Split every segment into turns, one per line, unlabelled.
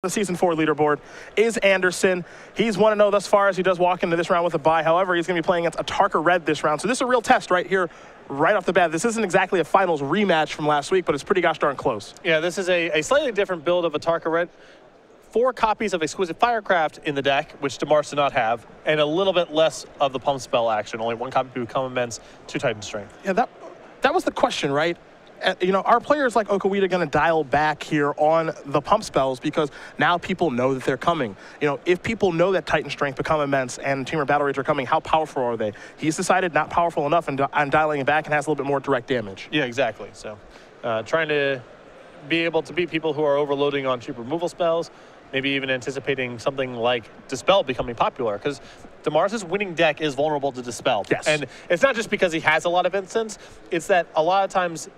The Season 4 leaderboard is Anderson. He's 1-0 thus far as he does walk into this round with a bye. However, he's going to be playing against a Tarka Red this round. So this is a real test right here, right off the bat. This isn't exactly a finals rematch from last week, but it's pretty gosh darn close.
Yeah, this is a slightly different build of a Tarka Red. 4 copies of Exquisite Firecraft in the deck, which Demars did not have, and a little bit less of the pump spell action. Only 1 copy to become immense, 2 Titan Strength.
Yeah, that was the question, right? You know, are players like Okowita going to dial back here on the pump spells because now people know that they're coming? You know, if people know that Titan Strength become immense and Temur Battle Rage are coming, how powerful are they? He's decided not powerful enough and dialing it back and has a little bit more direct damage.
Yeah, exactly. So trying to be able to beat people who are overloading on cheap removal spells, maybe even anticipating something like Dispel becoming popular, because Demars' winning deck is vulnerable to Dispel.
Yes.
And it's not just because he has a lot of instants, it's that a lot of times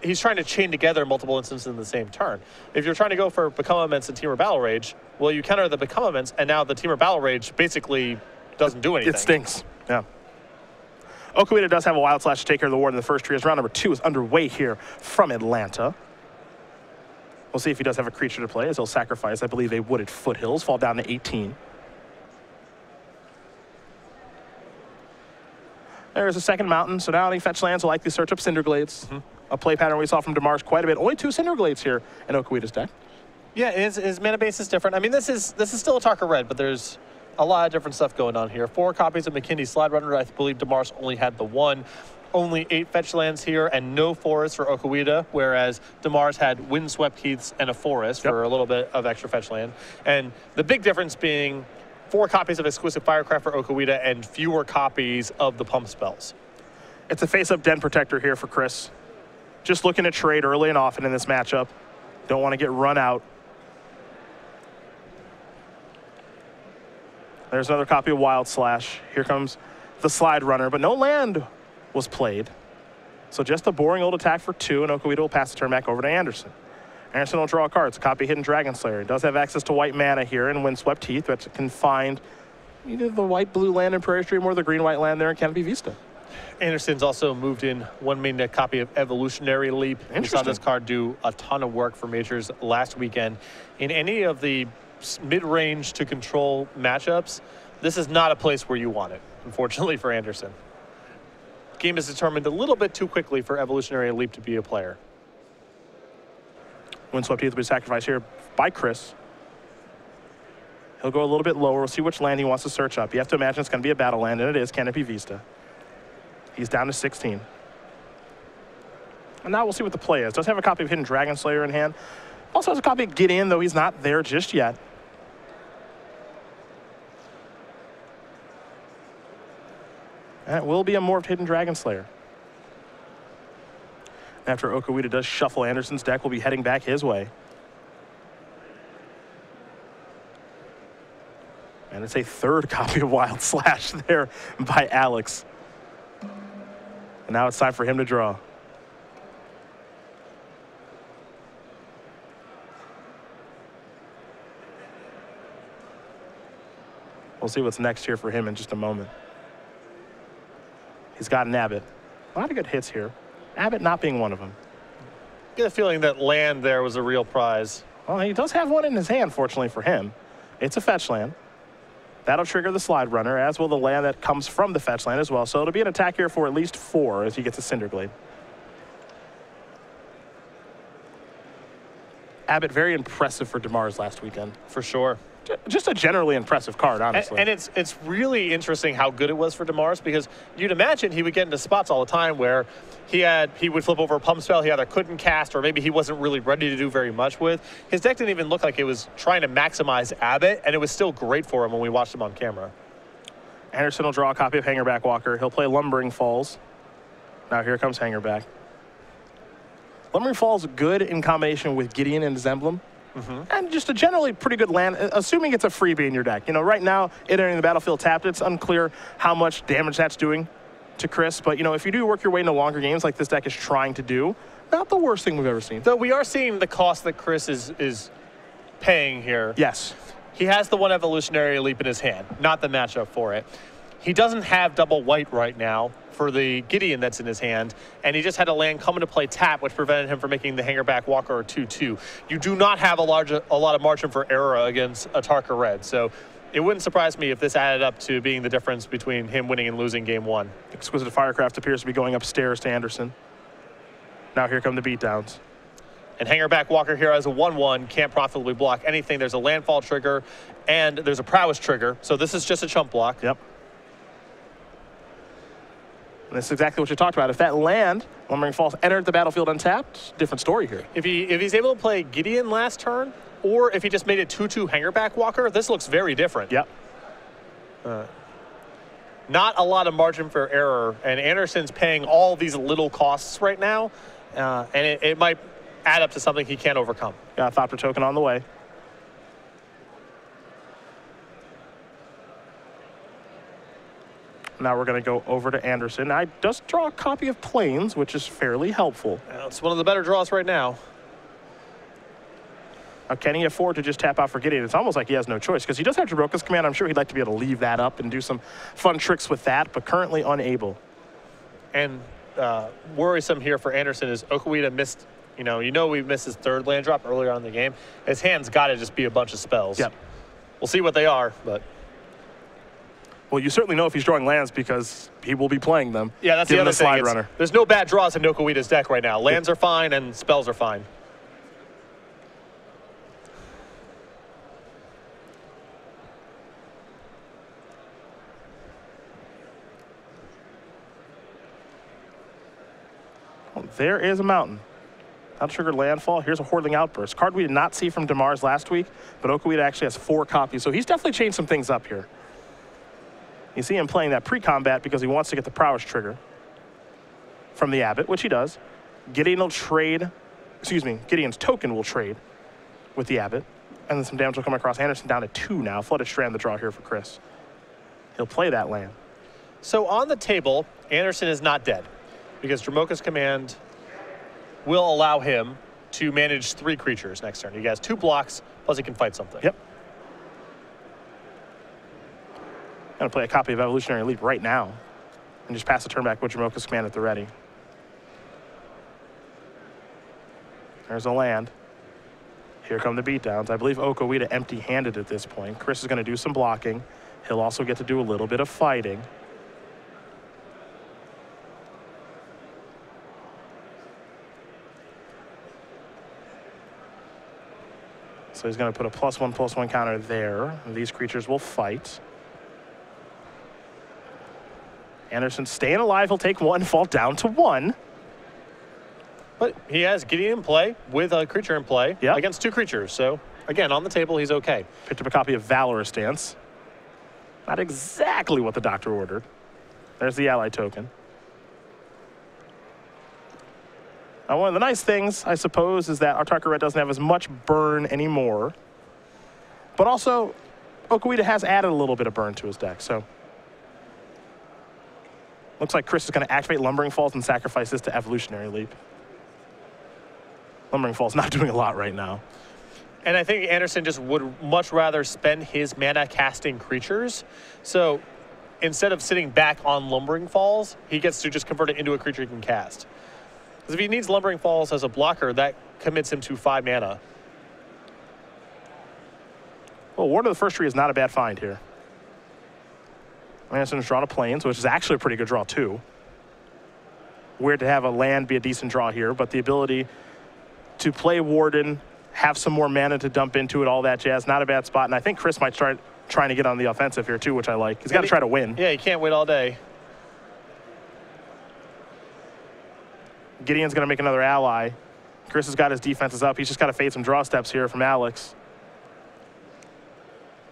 he's trying to chain together multiple instances in the same turn. If you're trying to go for Become Immense and Temur Battle Rage, well, you counter the Become Immense, and now the Temur Battle Rage basically doesn't do anything.
It stinks, yeah. Okowita does have a Wild Slash to take care of the ward in the first tree as round number 2 is underway here from Atlanta. We'll see if he does have a creature to play as he'll sacrifice, I believe, a Wooded Foothills, fall down to 18. There's a second mountain, so now any fetch lands will likely search up Cinderglades. A play pattern we saw from Demars quite a bit. Only 2 Cinderglades here in Okowita's deck.
Yeah, his mana base is different. I mean, this is still a Tarka Red, but there's a lot of different stuff going on here. 4 copies of McKinney Slide Runner. I believe Demars only had the 1. Only 8 fetch lands here and no forest for Okowita, whereas Demars had Windswept Heaths and a forest for a little bit of extra fetch land. And the big difference being 4 copies of Exquisite Firecraft for Okowita and fewer copies of the pump spells.
It's a face-up Den Protector here for Chris. Just looking to trade early and often in this matchup. Don't want to get run out. There's another copy of Wild Slash. Here comes the Slide Runner, but no land was played. So just a boring old attack for 2, and Okowita will pass the turn back over to Anderson. Anderson will draw a card. It's a copy of Hidden Dragon Slayer. He does have access to white mana here in Windswept Heath, which can find either the white-blue land in Prairie Stream or the green-white land there in Canopy Vista.
Anderson's also moved in 1 main deck copy of Evolutionary Leap. We saw this card do a ton of work for Majors last weekend. In any of the mid-range to control matchups, this is not a place where you want it, unfortunately for Anderson. Game is determined a little bit too quickly for Evolutionary Leap to be a player.
Windswept Heath will be sacrificed here by Chris. He'll go a little bit lower. We'll see which land he wants to search up. You have to imagine it's going to be a battle land, and it is Canopy Vista. He's down to 16. And now we'll see what the play is. Does have a copy of Hidden Dragon Slayer in hand. Also has a copy of Get In, though he's not there just yet. And it will be a morphed Hidden Dragon Slayer. After Okowita does shuffle Anderson's deck, we'll be heading back his way. And it's a 3rd copy of Wild Slash there by Alex. And now it's time for him to draw. We'll see what's next here for him in just a moment. He's got an Abbott. A lot of good hits here. Abbott not being one of them.
I get a feeling that land there was a real prize.
Well, he does have one in his hand, fortunately for him. It's a fetch land. That'll trigger the Slide Runner, as will the land that comes from the fetch land as well. So it'll be an attack here for at least 4 as he gets a Cinderglade. Abbott, very impressive for Demars last weekend.
For sure.
Just a generally impressive card, honestly.
And it's really interesting how good it was for Demars, because you'd imagine he would get into spots all the time where he would flip over a pump spell he either couldn't cast or maybe he wasn't really ready to do very much with. His deck didn't even look like it was trying to maximize Abbott, and it was still great for him when we watched him on camera.
Anderson will draw a copy of Hangerback Walker. He'll play Lumbering Falls. Now here comes Hangerback. Lumbering Falls good in combination with Gideon and his emblem. And just a generally pretty good land, assuming it's a freebie in your deck. You know, right now, entering the battlefield tapped, it's unclear how much damage that's doing to Chris. But, you know, if you do work your way into longer games like this deck is trying to do, not the worst thing we've ever seen.
Though we are seeing the cost that Chris is paying here.
Yes.
He has the 1 Evolutionary Leap in his hand, not the matchup for it. he doesn't have double white right now for the Gideon that's in his hand, and he just had a land come into play tap, which prevented him from making the hangerback walker or 2-2. You do not have a lot of margin for error against a Tarka Red, so it wouldn't surprise me if this added up to being the difference between him winning and losing game 1.
Exquisite Firecraft appears to be going upstairs to Anderson. Now here come the beatdowns.
And hangerback walker here as a 1-1 can't profitably block anything. There's a landfall trigger and there's a prowess trigger, so this is just a chump block.
Yep. And this is exactly what you talked about. If that land, Lumbering Falls, entered the battlefield untapped, different story here.
If he's able to play Gideon last turn, or if he just made a 2-2 hangerback walker, this looks very different.
Yep.
Not a lot of margin for error, and Anderson's paying all these little costs right now, and it might add up to something he can't overcome.
Got a Thopter token on the way. Now we're going to go over to Anderson. I just draw a copy of Plains, which is fairly helpful.
It's one of the better draws right now.
Now, can he afford to just tap out for Gideon? It's almost like he has no choice, because he does have Jabrocka's command. I'm sure he'd like to be able to leave that up and do some fun tricks with that, but currently unable.
And worrisome here for Anderson is Okowita missed, we missed his 3rd land drop earlier on in the game. His hand's got to just be a bunch of spells.
Yep.
We'll see what they are, but...
Well, you certainly know if he's drawing lands because he will be playing them.
Yeah, that's the other thing.
Slide runner.
There's no bad draws in Okowita's deck right now. Lands are fine and spells are fine.
Well, there is a mountain. Untriggered landfall. Here's a Hordling Outburst. Card we did not see from Damar's last week, but Okowita actually has 4 copies, so he's definitely changed some things up here. You see him playing that pre-combat because he wants to get the prowess trigger from the Abbot, which he does. Gideon will trade, Gideon's token will trade with the Abbot, and then some damage will come across. Anderson down to 2 now. Flooded Strand the draw here for Chris. He'll play that land.
So on the table, Anderson is not dead because Dramoka's command will allow him to manage 3 creatures next turn. He has 2 blocks, plus he can fight something.
Yep. I'm going to play a copy of Evolutionary Leap right now and just pass the turn back with Jamoka's command at the ready. There's a land. Here come the beatdowns. I believe Okowita empty-handed at this point. Chris is going to do some blocking. He'll also get to do a little bit of fighting. So he's going to put a +1/+1 counter there. These creatures will fight. Anderson staying alive. He'll take 1, fall down to 1.
But he has Gideon in play with a creature in play against 2 creatures. So, again, on the table, he's okay.
Picked up a copy of Valorous Dance. Not exactly what the doctor ordered. There's the ally token. Now, one of the nice things, I suppose, is that our Tarka Red doesn't have as much burn anymore. But also, Okowita has added a little bit of burn to his deck, so... Looks like Chris is going to activate Lumbering Falls and sacrifice this to Evolutionary Leap. Lumbering Falls not doing a lot right now.
And I think Anderson just would much rather spend his mana casting creatures. So instead of sitting back on Lumbering Falls, he gets to just convert it into a creature he can cast. Because if he needs Lumbering Falls as a blocker, that commits him to 5 mana.
Well, Ward of the First Tree is not a bad find here. Anderson's drawn a Plains, which is actually a pretty good draw, too. Weird to have a land be a decent draw here, but the ability to play Warden, have some more mana to dump into it, all that jazz, not a bad spot. And I think Chris might start trying to get on the offensive here, too, which I like. He's got to try to win.
Yeah, he can't wait all day.
Gideon's going to make another ally. Chris has got his defenses up. He's just got to fade some draw steps here from Alex.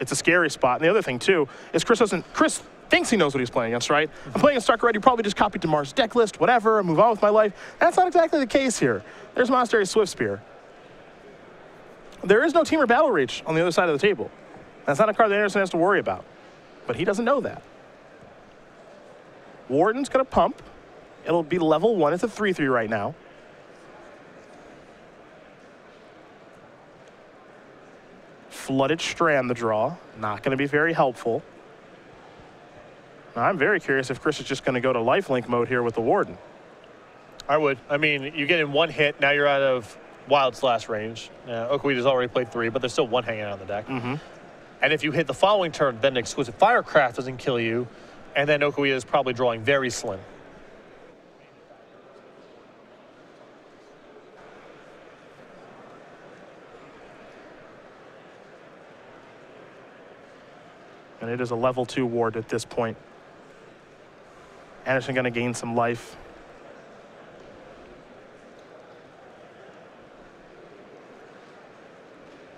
It's a scary spot. And the other thing, too, is Chris thinks he knows what he's playing against, right? I'm playing against Tarka Red. You probably just copied Damar's deck list, whatever, and move on with my life. That's not exactly the case here. There's Monastery Swiftspear. There is no Teamer Battle Reach on the other side of the table. That's not a card that Anderson has to worry about. But he doesn't know that. Warden's going to pump. It'll be level 1. It's a 3/3 right now. Flooded Strand the draw. Not going to be very helpful. I'm very curious if Chris is just going to go to lifelink mode here with the Warden.
I would. I mean, you get in one hit, now you're out of Wild Slash range. Okowita's already played 3, but there's still 1 hanging out on the deck. And if you hit the following turn, then Exquisite Firecraft doesn't kill you, and then Okowita is probably drawing very slim.
And it is a level 2 ward at this point. Anderson going to gain some life.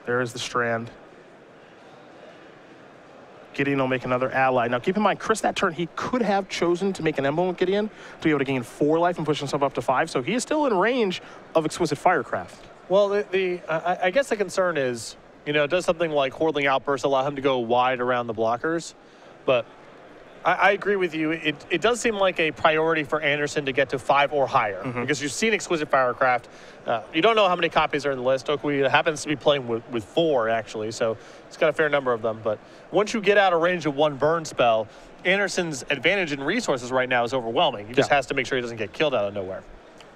There is the Strand. Gideon will make another ally. Now, keep in mind, Chris, that turn, he could have chosen to make an emblem with Gideon to be able to gain 4 life and push himself up to 5. So he is still in range of Exquisite Firecraft.
Well, I guess the concern is, you know, does something like Hordling Outburst allow him to go wide around the blockers? But I agree with you. It does seem like a priority for Anderson to get to 5 or higher because you've seen Exquisite Firecraft. You don't know how many copies are in the list. Okowita happens to be playing with 4, actually, so he's got a fair number of them. But once you get out of range of 1 burn spell, Anderson's advantage in resources right now is overwhelming. He just has to make sure he doesn't get killed out of nowhere.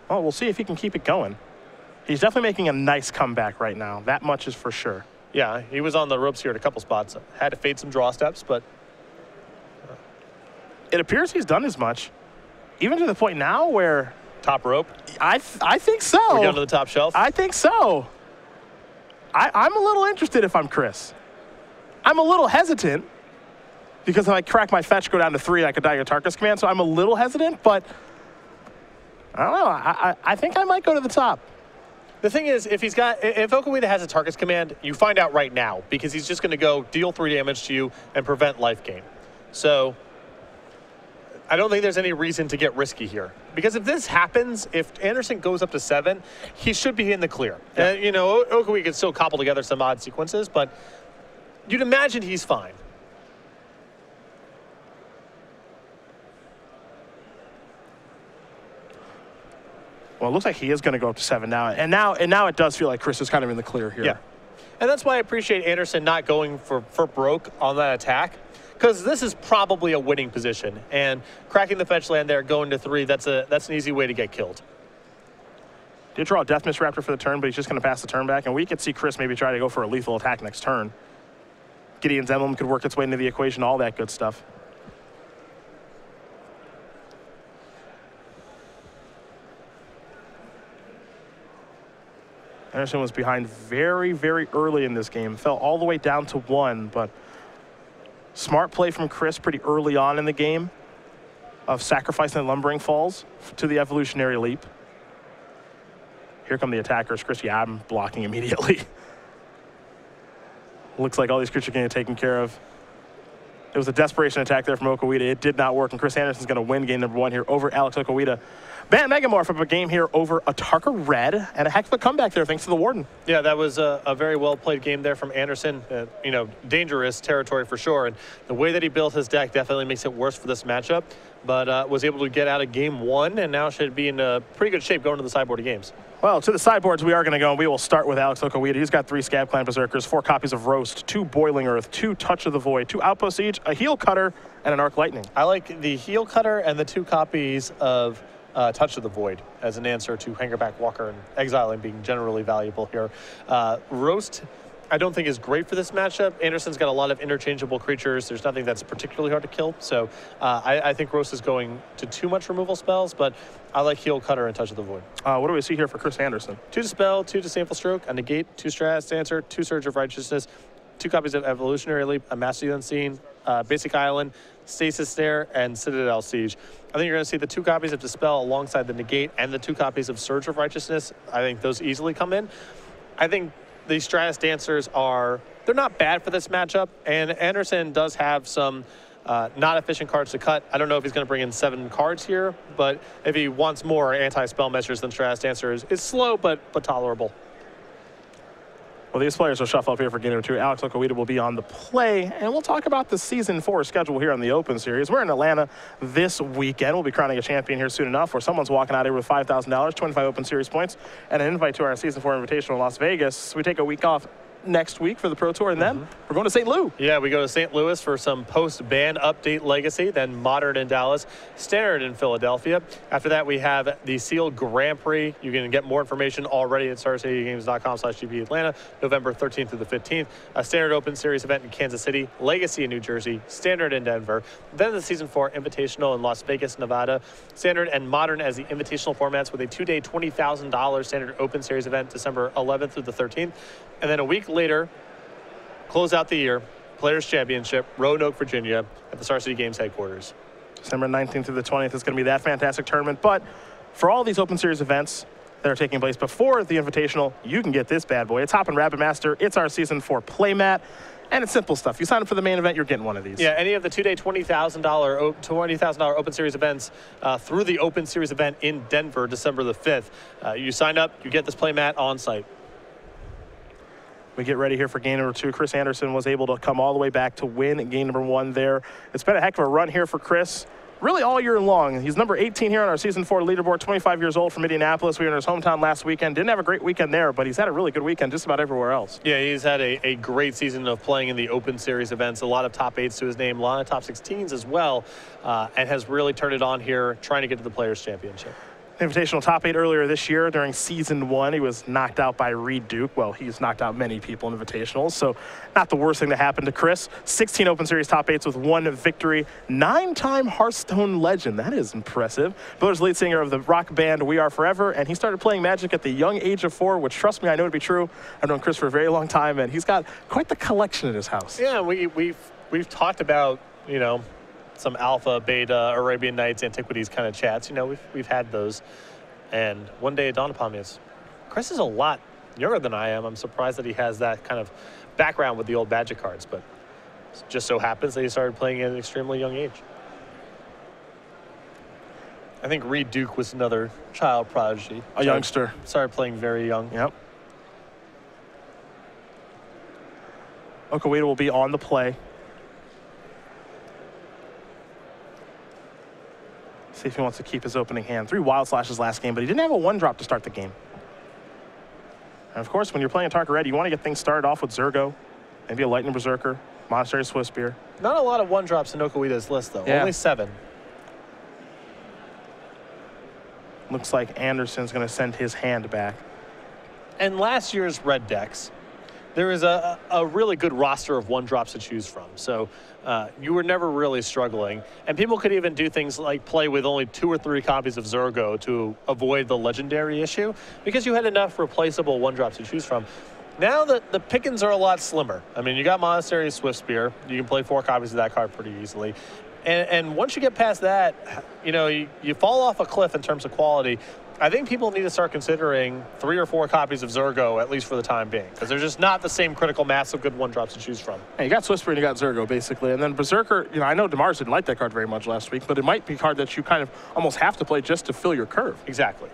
Well, we'll see if he can keep it going. He's definitely making a nice comeback right now. That much is for sure.
Yeah, he was on the ropes here at a couple spots. Had to fade some draw steps, but
it appears he's done as much, even to the point now where
top rope.
I think so.
We're down to the top shelf.
I think so. I'm a little interested if I'm Chris. I'm a little hesitant because if I crack my fetch, go down to 3, I could die a Tarkus command. So I'm a little hesitant, but I don't know. I think I might go to the top.
The thing is, if Okowita has a Tarkus command, you find out right now because he's just going to go deal 3 damage to you and prevent life gain. So I don't think there's any reason to get risky here. Because if this happens, if Anderson goes up to 7, he should be in the clear.
Yeah.
You know, Okowita can still cobble together some odd sequences, but you'd imagine he's fine.
Well, it looks like he is going to go up to 7 now. And now it does feel like Chris is kind of in the clear here.
Yeah. And that's why I appreciate Anderson not going for broke on that attack. Because this is probably a winning position. And cracking the fetch land there, going to 3, that's an easy way to get killed.
Did draw a Death Mist Raptor for the turn, but he's just going to pass the turn back. And we could see Chris maybe try to go for a lethal attack next turn. Gideon's Emblem could work its way into the equation, all that good stuff. Anderson was behind very, very early in this game. Fell all the way down to 1, but smart play from Chris pretty early on in the game of sacrificing the Lumbering Falls to the Evolutionary Leap. Here come the attackers. Chris, yeah, I'm blocking immediately. Looks like all these creatures are getting taken care of. It was a desperation attack there from Okowita. It did not work, and Chris Anderson's going to win game number 1 here over Alex Okowita. Bam Megamorph up a game here over Atarka Red, and a heck of a comeback there thanks to the Warden.
Yeah, that was a very well-played game there from Anderson. You know, dangerous territory for sure, and the way that he built his deck definitely makes it worse for this matchup, but was able to get out of game 1, and now should be in pretty good shape going to the sideboard of games.
Well, to the sideboards we are going to go, and we will start with Alex Okowita. He's got 3 Scab Clan Berserkers, 4 copies of Roast, 2 Boiling Earth, 2 Touch of the Void, 2 Outpost Siege, a Heel Cutter, and an Arc Lightning. I
like the Heel Cutter and the 2 copies of Touch of the Void as an answer to Hangerback Walker and Exiling being generally valuable here. Roast, I don't think is great for this matchup. Anderson's got a lot of interchangeable creatures. There's nothing that's particularly hard to kill. So I think Roast is going to too much removal spells, but I like Heel Cutter and Touch of the Void.
What do we see here for Chris Anderson?
2 Dispel, 2 Disdainful Stroke, a Negate, 2 Stratus Dancer, 2 Surge of Righteousness, 2 copies of Evolutionary Leap, a Master the Unseen, Basic Island, Stasis Snare, and Citadel Siege. I think you're going to see the 2 copies of Dispel alongside the Negate and the 2 copies of Surge of Righteousness. I think those easily come in. I think the Stratus Dancers they're not bad for this matchup, and Anderson does have some not efficient cards to cut. I don't know if he's going to bring in 7 cards here, but if he wants more anti-spell measures than Stratus Dancer is slow but tolerable.
Well, these players will shuffle up here for game number 2. Alex Okowita will be on the play, and we'll talk about the Season 4 schedule here on the Open Series. We're in Atlanta this weekend. We'll be crowning a champion here soon enough, where someone's walking out here with $5,000, 25 Open Series points, and an invite to our Season 4 Invitational in Las Vegas. We take a week off next week for the Pro Tour, and then we're going to St. Louis.
Yeah, we go to St. Louis for some post-ban update Legacy, then Modern in Dallas, Standard in Philadelphia. After that, we have the Seal Grand Prix. You can get more information already at StarStadiumGames.com/GP Atlanta, November 13th through the 15th. A Standard Open Series event in Kansas City, Legacy in New Jersey, Standard in Denver. Then the Season 4 Invitational in Las Vegas, Nevada. Standard and Modern as the invitational formats with a 2-day $20,000 Standard Open Series event, December 11th through the 13th. And then a week later, close out the year, Players Championship, Roanoke, Virginia, at the Star City Games headquarters.
December 19th through the 20th is going to be that fantastic tournament. But for all these Open Series events that are taking place before the Invitational, you can get this bad boy. It's Hop and Rabbit Master. It's our Season 4 playmat. And it's simple stuff. You sign up for the main event, you're getting one of these.
Yeah, any of the 2-day $20,000 Open Series events through the Open Series event in Denver, December the 5th. You sign up, you get this playmat on site.
We get ready here for game number 2. Chris Anderson was able to come all the way back to win game number 1 there. It's been a heck of a run here for Chris, really all year long. He's number 18 here on our Season 4 leaderboard, 25 years old from Indianapolis. We were in his hometown last weekend. Didn't have a great weekend there, but he's had a really good weekend just about everywhere else.
Yeah, he's had a great season of playing in the Open Series events. A lot of top 8s to his name, a lot of top 16s as well, and has really turned it on here trying to get to the Players Championship.
Invitational top 8 earlier this year during Season 1. He was knocked out by Reed Duke. Well, he's knocked out many people in Invitationals, so not the worst thing to happen to Chris. 16 Open Series top 8s with 1 victory. 9-time Hearthstone legend. That is impressive. Miller's lead singer of the rock band We Are Forever, and he started playing Magic at the young age of 4, which, trust me, I know to be true. I've known Chris for a very long time, and he's got quite the collection at his house.
Yeah, we've talked about, you know, some alpha, beta, Arabian Nights, Antiquities kind of chats. You know, we've had those. And one day it dawned upon me, Chris is a lot younger than I am. I'm surprised that he has that kind of background with the old Magic cards, but it just so happens that he started playing at an extremely young age. I think Reed Duke was another child prodigy.
A youngster.
Started playing very young.
Yep. Okowita will be on the play. See if he wants to keep his opening hand. 3 Wild Slashes last game, but he didn't have a 1-drop to start the game. And of course, when you're playing Tarka Red, you want to get things started off with Zergo, maybe a Lightning Berserker, Monastery Swiftspear.
Not a lot of 1-drops in Okowita's list, though.
Yeah.
Only 7.
Looks like Anderson's going to send his hand back.
And last year's Red decks, there is a really good roster of 1-drops to choose from. So you were never really struggling. And people could even do things like play with only 2 or 3 copies of Zergo to avoid the legendary issue because you had enough replaceable 1-drops to choose from. Now the pickings are a lot slimmer. I mean, you got Monastery Swiftspear. You can play 4 copies of that card pretty easily. And once you get past that, you know, you fall off a cliff in terms of quality. I think people need to start considering 3 or 4 copies of Zergo, at least for the time being, because there's just not the same critical mass of good 1-drops to choose from.
Hey, you got Swiftspear and you got Zergo, basically. And then Berserker, you know, I know DeMars didn't like that card very much last week, but it might be a card that you kind of almost have to play just to fill your curve.
Exactly.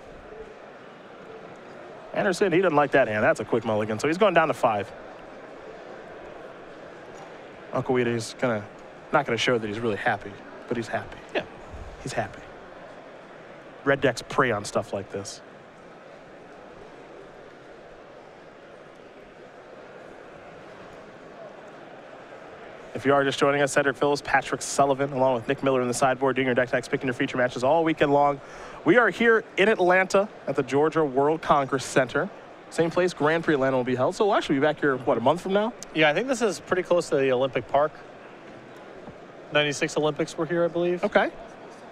Anderson, he doesn't like that hand. That's a quick mulligan, so he's going down to 5. Okowita is not going to show that he's really happy, but he's happy.
Yeah.
He's happy. Red decks prey on stuff like this. If you are just joining us, Cedric Phillips, Patrick Sullivan, along with Nick Miller in the sideboard, doing your deck techs, picking your feature matches all weekend long. We are here in Atlanta at the Georgia World Congress Center. Same place Grand Prix Atlanta will be held. So we'll actually be back here, what, a month from now?
Yeah, I think this is pretty close to the Olympic Park. 96 Olympics were here, I believe.
Okay.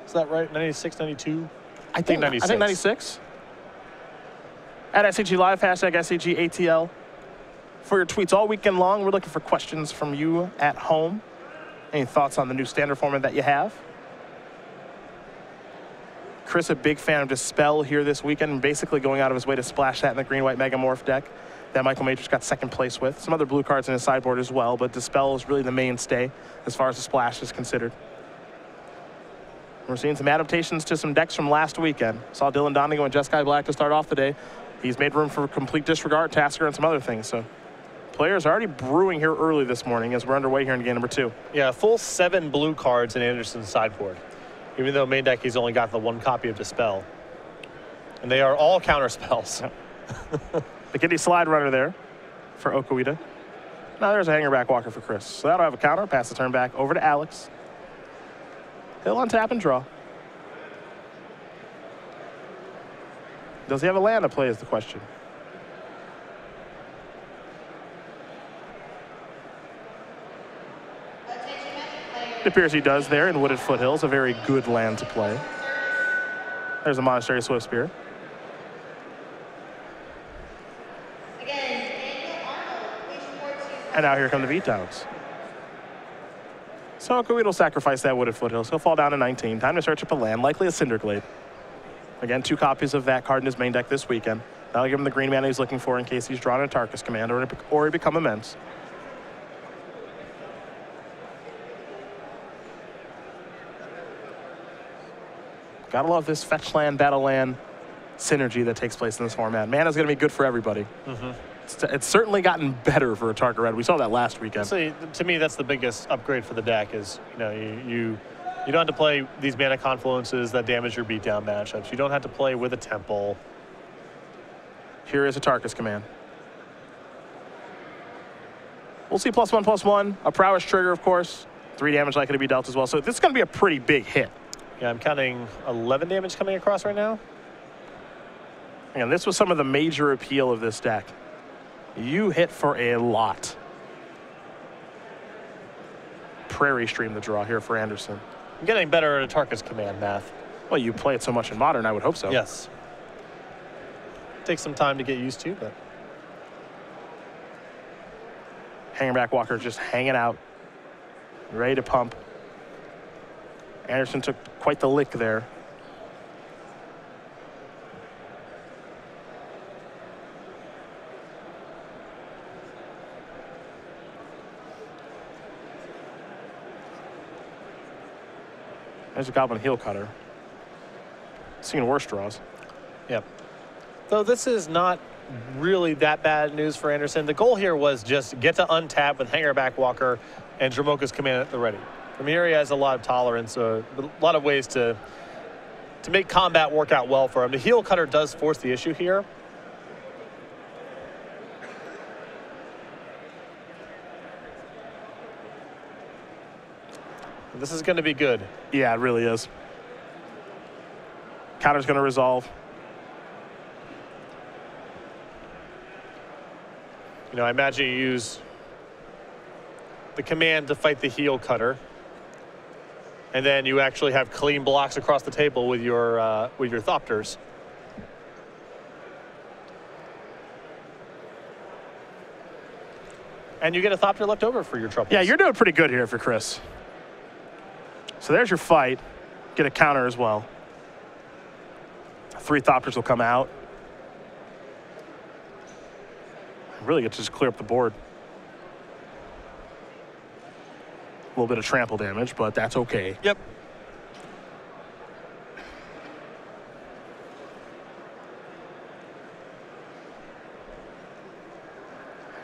Is that right? 96, 92?
I think 96. I think 96. At SCG Live, hashtag SCGATL. For your tweets all weekend long, we're looking for questions from you at home. Any thoughts on the new standard format that you have? Chris, a big fan of Dispel here this weekend, and basically going out of his way to splash that in the green-white Megamorph deck that Michael Majors got 2nd place with. Some other blue cards in his sideboard as well, but Dispel is really the mainstay as far as the splash is considered. We're seeing some adaptations to some decks from last weekend. Saw Dylan Donegan and Jeskai Black to start off the day. He's made room for Complete Disregard, Tasker, and some other things. So players are already brewing here early this morning as we're underway here in game number 2.
Yeah, full 7 blue cards in Anderson's sideboard. Even though main deck he's only got the 1 copy of Dispel. And they are all counter spells.
The Kitty Slide Runner there. for Okowita. Now there's a hanger back walker for Chris. So that'll have a counter. Pass the turn back over to Alex. He'll untap and draw. Does he have a land to play is the question. It appears he does there in Wooded Foothills, a very good land to play. There's a Monastery Swift Spear. And now here come the beatdowns. So Okowita will sacrifice that Wooded Foothills. He'll fall down to 19. Time to search up a land, likely a Cinderglade. Again, 2 copies of that card in his main deck this weekend. That'll give him the green mana he's looking for in case he's drawn a Tarkus command or he become immense. Gotta love this fetch land, battle land synergy that takes place in this format. Mana's gonna be good for everybody. It's certainly gotten better for a Tarka Red. We saw that last weekend.
So to me, that's the biggest upgrade for the deck is, you don't have to play these mana confluences that damage your beatdown matchups. You don't have to play with a temple.
Here is a Tarkus command. We'll see +1/+1, a prowess trigger, of course. 3 damage likely to be dealt as well. So this is gonna be a pretty big hit.
Yeah, I'm counting 11 damage coming across right now.
And this was some of the major appeal of this deck. You hit for a lot. Prairie Stream the draw here for Anderson.
I'm getting better at a Tarkus command math.
Well, you play it so much in Modern, I would hope so.
Yes. Takes some time to get used to, but.
Hangerback Walker just hanging out, ready to pump. Anderson took quite the lick there. There's a Goblin Heel Cutter. Seen worse draws.
Yep. Though this is not really that bad news for Anderson. The goal here was just get to untap with Hangerback Walker and Dromoka's command at the ready. From here, he has a lot of tolerance, a lot of ways to make combat work out well for him. The Heel Cutter does force the issue here. This is going to be good.
Yeah, it really is. Counter's going to resolve.
I imagine you use the command to fight the Heel Cutter. And then you actually have clean blocks across the table with your Thopters. And you get a Thopter left over for your troubles.
Yeah, you're doing pretty good here for Chris. So there's your fight. Get a counter as well. 3 Thopters will come out. Really get to just clear up the board. A little bit of trample damage, but that's okay.
Yep.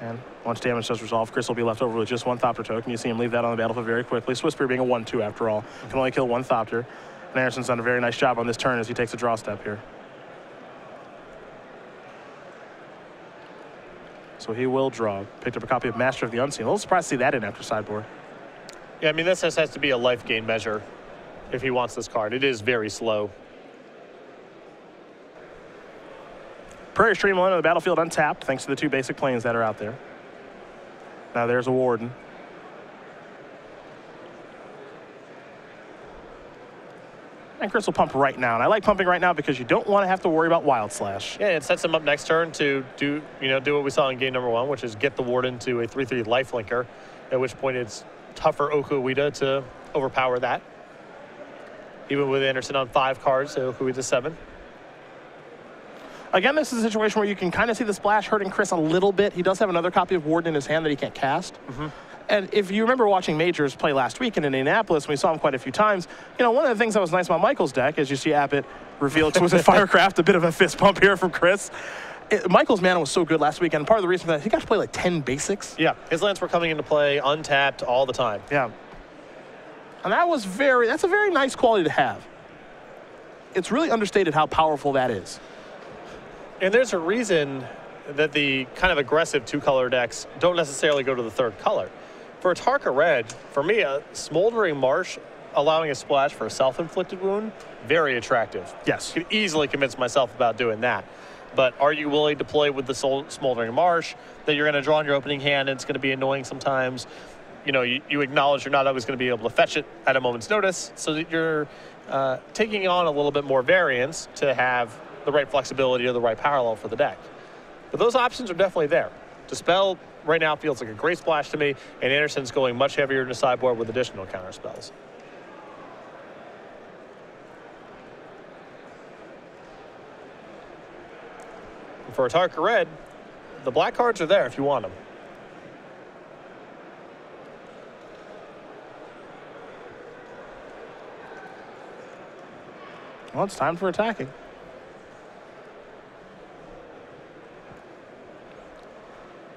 And once damage does resolve, Chris will be left over with just 1 Thopter token. You see him leave that on the battlefield very quickly. Swift Spear being a 1/2 after all. Can only kill 1 Thopter. And Anderson's done a very nice job on this turn as he takes a draw step here. So he will draw. Picked up a copy of Master of the Unseen. A little surprised to see that in after sideboard.
Yeah, I mean, this has to be a life gain measure if he wants this card. It is very slow.
Prairie Stream will enter the battlefield untapped thanks to the 2 basic planes that are out there. Now there's a Warden. And Chris will pump right now. And I like pumping right now because you don't want to have to worry about Wild Slash.
Yeah, it sets him up next turn to do what we saw in game number 1, which is get the Warden to a 3/3 lifelinker, at which point it's tougher Okowita to overpower that. Even with Anderson on 5 cards, so Okowita 7.
Again, this is a situation where you can kind of see the splash hurting Chris a little bit. He does have another copy of Warden in his hand that he can't cast. And if you remember watching Majors play last week in Indianapolis, we saw him quite a few times. One of the things that was nice about Michael's deck is you see Abbott reveal Twisted Firecraft, a bit of a fist pump here from Chris. Michael's mana was so good last weekend. Part of the reason for that, he got to play like 10 basics.
Yeah, his lands were coming into play untapped all the time.
Yeah. And that's a very nice quality to have. It's really understated how powerful that is.
And there's a reason that the kind of aggressive 2-color decks don't necessarily go to the 3rd color. For a Tarka Red, for me, a Smoldering Marsh allowing a splash for a self-inflicted wound, very attractive.
Yes.
I could easily convince myself about doing that. But are you willing to play with the Smoldering Marsh that you're going to draw in your opening hand and it's going to be annoying sometimes? You know, you acknowledge you're not always going to be able to fetch it at a moment's notice, so that you're taking on a little bit more variance to have the right flexibility or the right power level for the deck. But those options are definitely there. Dispel right now feels like a great splash to me, and Anderson's going much heavier in the sideboard with additional counter spells. For a Tarka Red, the black cards are there if you want them.
Well, it's time for attacking.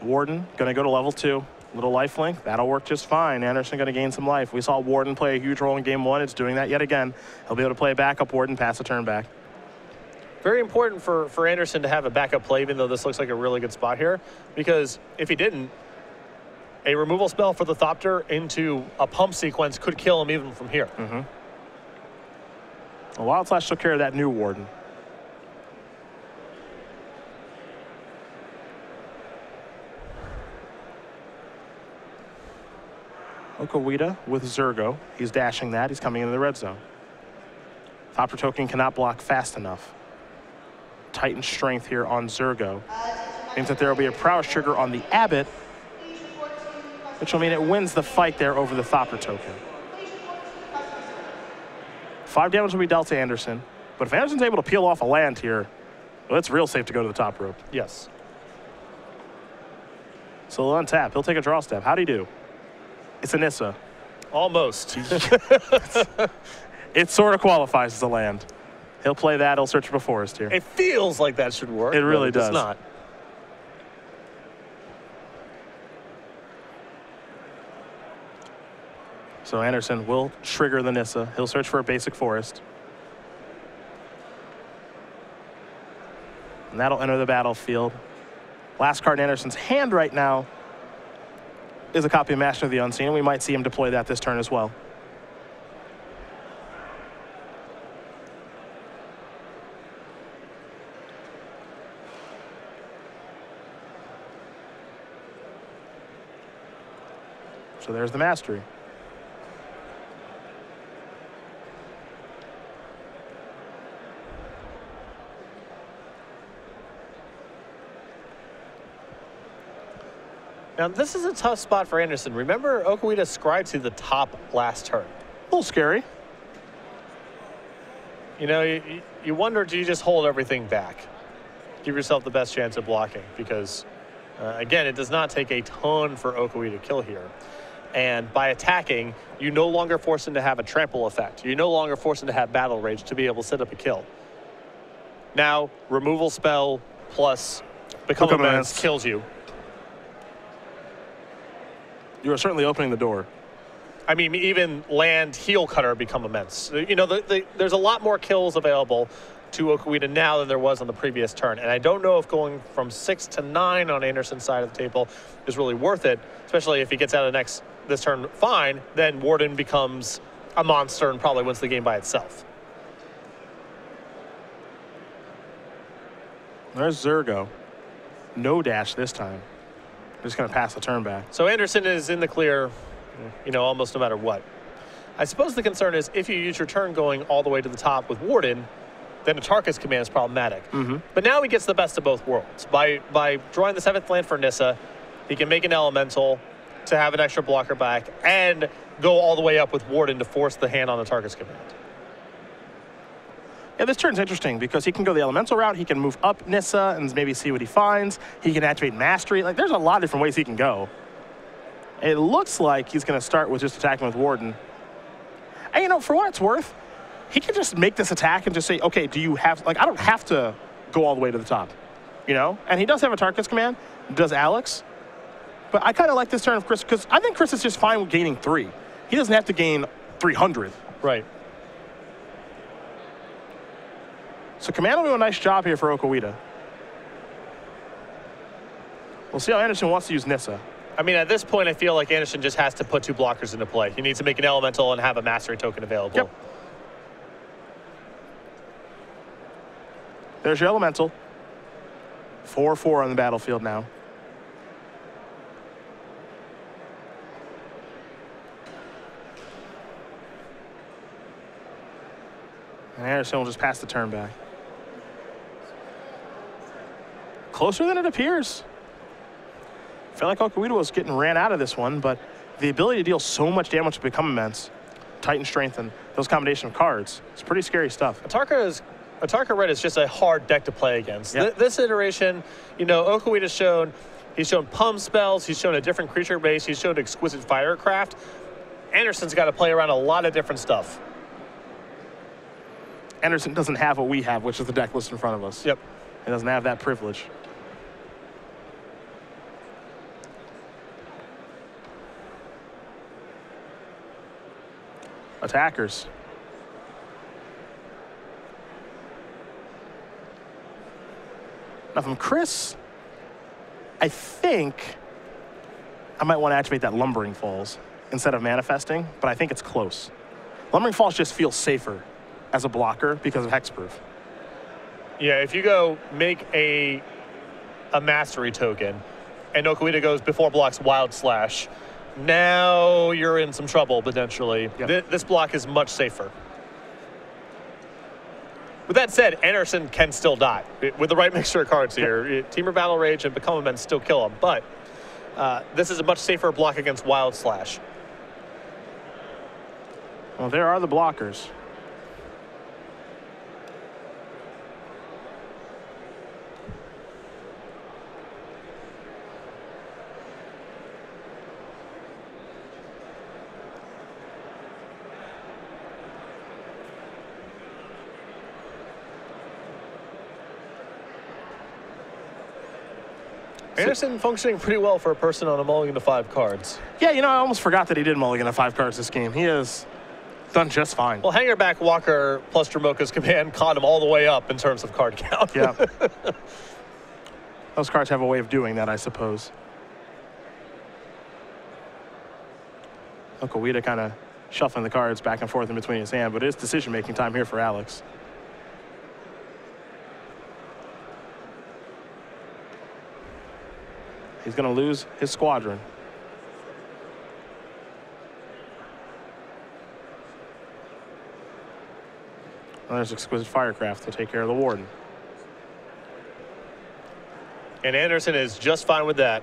Warden going to go to level 2. Little lifelink. That'll work just fine. Anderson going to gain some life. We saw Warden play a huge role in game 1. It's doing that yet again. He'll be able to play a backup Warden, pass the turn back.
Very important for Anderson to have a backup play, even though this looks like a really good spot here. Because if he didn't, a removal spell for the Thopter into a pump sequence could kill him even from here.
Well, Wild Slash took care of that new Warden. Okowita with Zergo. He's dashing that. He's coming into the red zone. Thopter token cannot block fast enough. Titan strength here on Zergo. Means that there will be a prowess trigger on the Abbot, which will mean it wins the fight there over the Thopter token. 5 damage will be dealt to Anderson, but if Anderson's able to peel off a land here, well, it's real safe to go to the top rope.
Yes.
So he'll untap. He'll take a draw step. How'd he do? It's a Nissa.
Almost.
It sort of qualifies as a land. He'll play that. He'll search for a forest here.
It feels like that should work.
It really does.
It's not.
So Anderson will trigger the Nissa. He'll search for a basic forest. And that'll enter the battlefield. Last card in Anderson's hand right now is a copy of Master of the Unseen, and we might see him deploy that this turn as well. So there's the Mastery.
Now, this is a tough spot for Anderson. Remember, Okowita scribed to the top last turn.
A little scary.
You know, you wonder, do you just hold everything back? Give yourself the best chance of blocking, because, again, it does not take a ton for Okowita to kill here. And by attacking, you no longer force him to have a trample effect. You no longer force him to have battle rage to be able to set up a kill. Now, removal spell plus become a menace kills you.
You are certainly opening the door.
I mean, even land heel cutter become immense. You know, there's a lot more kills available to Okowita now than there was on the previous turn. And I don't know if going from 6 to 9 on Anderson's side of the table is really worth it, especially if he gets out of this turn fine, then Warden becomes a monster and probably wins the game by itself.
There's Zergo. No dash this time. Just going to pass the turn back.
So Anderson is in the clear, you know, almost no matter what. I suppose the concern is if you use your turn going all the way to the top with Warden, then a Tarkus command is problematic. But now he gets the best of both worlds. By drawing the 7th land for Nissa, he can make an elemental to have an extra blocker back and go all the way up with Warden to force the hand on the Tarkus command.
Yeah, this turn's interesting because he can go the elemental route. He can move up Nissa and maybe see what he finds. He can activate Mastery. Like, there's a lot of different ways he can go. It looks like he's going to start with just attacking with Warden. And, you know, for what it's worth, he can just make this attack and just say, okay, do you have, like, I don't have to go all the way to the top, you know? And he does have a Tarkus command, does Alex. But I kind of like this turn of Chris because I think Chris is just fine with gaining 3. He doesn't have to gain 300.
Right.
So Command will do a nice job here for Okowita. We'll see how Anderson wants to use Nissa.
I mean, at this point, I feel like Anderson just has to put 2 blockers into play. He needs to make an elemental and have a mastery token available.
Yep. There's your elemental. 4/4 on the battlefield now. And Anderson will just pass the turn back. Closer than it appears. I feel like Okowita was getting ran out of this one, but the ability to deal so much damage to become immense, Titan Strengthen, those combination of cards, it's pretty scary stuff.
Atarka Red is just a hard deck to play against.
Yep.
This iteration, you know, Okowita's he's shown pump spells, he's shown a different creature base, he's shown exquisite firecraft. Anderson's got to play around a lot of different stuff.
Anderson doesn't have what we have, which is the deck list in front of us.
Yep.
He doesn't have that privilege. Attackers. Now from Chris, I think I might want to activate that Lumbering Falls instead of manifesting, but I think it's close. Lumbering Falls just feels safer as a blocker because of hexproof.
Yeah, if you go make a mastery token and Okowita goes before blocks Wild Slash, now you're in some trouble potentially.
Yep.
This block is much safer. With that said, Anderson can still die with the right mixture of cards here.
Yep.
Temur Battle Rage and Become Immense still kill him, but this is a much safer block against Wild Slash.
Well, there are the blockers.
Anderson functioning pretty well for a person on a mulligan to 5 cards.
Yeah, you know, I almost forgot that he did mulligan at 5 cards this game. He has done just fine.
Well, Hangerback Walker plus Dramoka's command caught him all the way up in terms of card count.
Yeah. Those cards have a way of doing that, I suppose. Okowita kind of shuffling the cards back and forth in between his hand, but it is decision-making time here for Alex. He's going to lose his squadron. And there's Exquisite Firecraft to take care of the Warden.
And Anderson is just fine with that.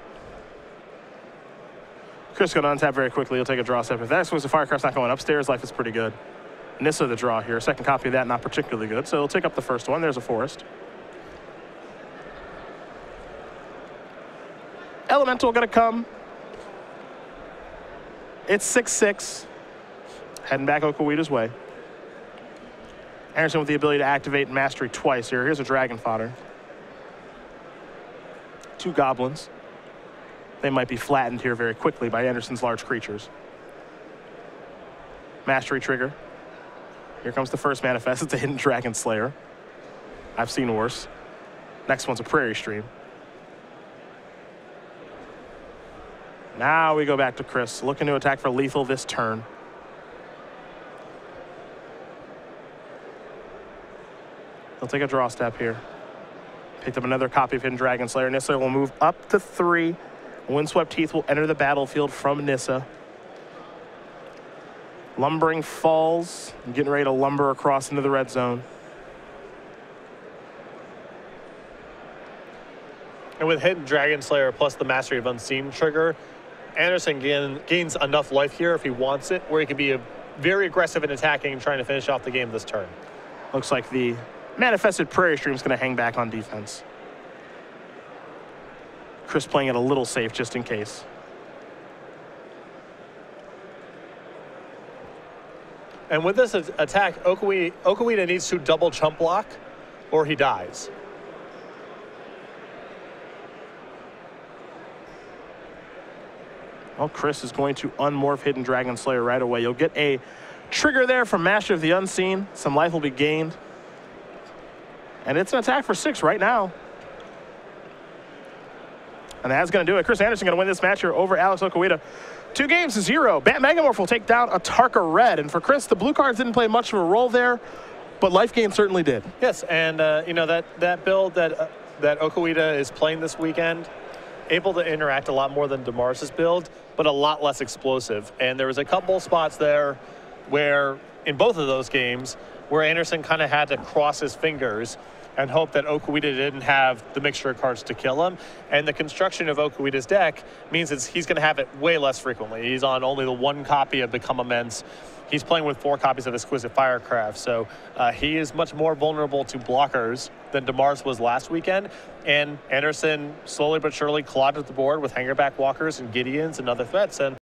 Chris going to untap very quickly. He'll take a draw step. If that Exquisite Firecraft's not going upstairs, life is pretty good. Nissa the draw here. Second copy of that, not particularly good. So he'll take up the first one. There's a Forest. Elemental going to come. It's 6/6. Heading back Okowita's way. Anderson with the ability to activate Mastery twice here. Here's a Dragon Fodder. 2 Goblins. They might be flattened here very quickly by Anderson's large creatures. Mastery trigger. Here comes the first manifest. It's a Hidden Dragon Slayer. I've seen worse. Next one's a Prairie Stream. Now we go back to Chris, looking to attack for lethal this turn. He'll take a draw step here. Picked up another copy of Hidden Dragon Slayer. Nissa will move up to 3. Windswept Teeth will enter the battlefield from Nissa. Lumbering Falls, getting ready to lumber across into the red zone.
And with Hidden Dragon Slayer plus the Mastery of Unseen trigger, Anderson gains enough life here if he wants it, where he can be very aggressive in attacking and trying to finish off the game this turn.
Looks like the manifested Prairie Stream is going to hang back on defense. Chris playing it a little safe just in case.
And with this attack, Okowita needs to double chump block or he dies.
Well, Chris is going to unmorph Hidden Dragon Slayer right away. You'll get a trigger there from Master of the Unseen. Some life will be gained. And it's an attack for 6 right now. And that's going to do it. Chris Anderson going to win this match here over Alex Okowita. 2-0. Megamorph will take down a Tarka Red. And for Chris, the blue cards didn't play much of a role there, but Life Gain certainly did.
Yes, and that build that Okowita is playing this weekend, able to interact a lot more than Damars's build, but a lot less explosive. And there was a couple spots there where, in both of those games, where Anderson kind of had to cross his fingers and hope that Okowita didn't have the mixture of cards to kill him. And the construction of Okowita's deck means he's going to have it way less frequently. He's on only the 1 copy of Become Immense. He's playing with 4 copies of Exquisite Firecraft. So he is much more vulnerable to blockers than Damars was last weekend. And Anderson slowly but surely clawed at the board with Hangerback Walkers and Gideons and other threats. And